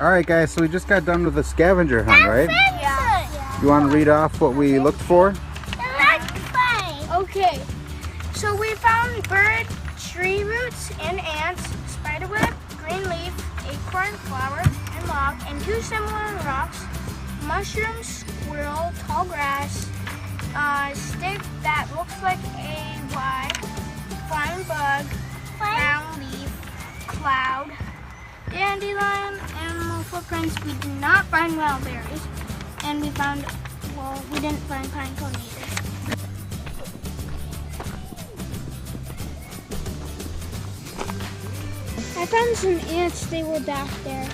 Alright guys, so we just got done with the scavenger hunt, right? Yeah. You want to read off what we looked for? Okay. So we found bird, tree roots, and ants, spiderweb, green leaf, acorn, flower, and log, and 2 similar rocks, mushrooms, squirrel, tall grass, stick that looks like a Y, flying bug, brown leaf, cloud, dandelion, animal footprints. We did not find wild berries, and we found, well, we didn't find pine cone either. I found some ants, they were back there.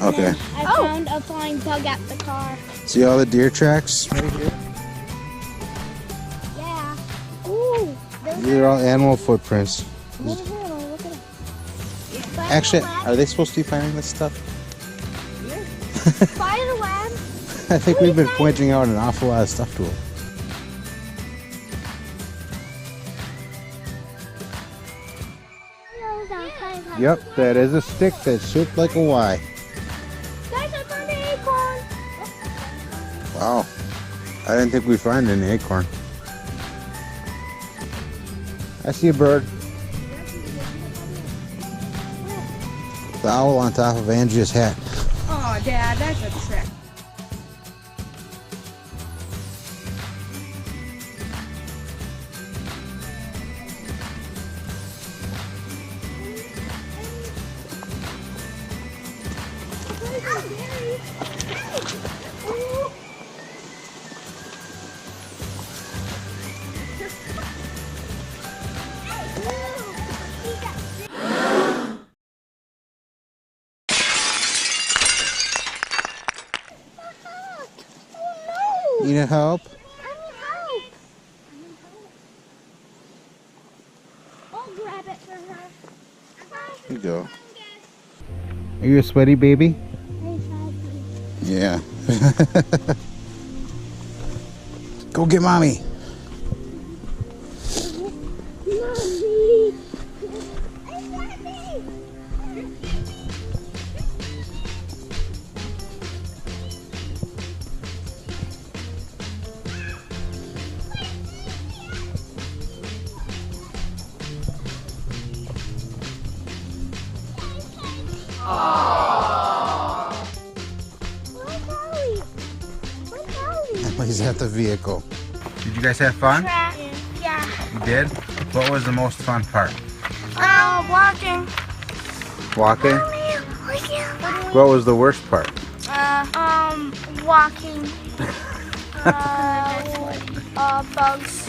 Okay. I found a flying bug at the car. See all the deer tracks right here? Yeah. Ooh. These are all animal footprints. Look at them. Actually, are they supposed to be finding this stuff? Spiderweb. I think we've been pointing out an awful lot of stuff to them. Yep, that is a stick that's shaped like a Y. Guys, I found an acorn. Wow. I didn't think we'd find any acorn. I see a bird. The owl on top of Andrea's hat. Oh, Dad, that's a trick. You need help? I'll grab it for her. Here you go. Are you a sweaty baby? Yeah. Go get mommy. Mommy. He's at the vehicle. Did you guys have fun? Yeah. You did? What was the most fun part? Walking. Walking? What was the worst part? Walking. Bugs.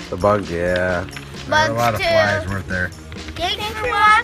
The bugs, yeah. There were a lot of flies, weren't there? Thanks for watching.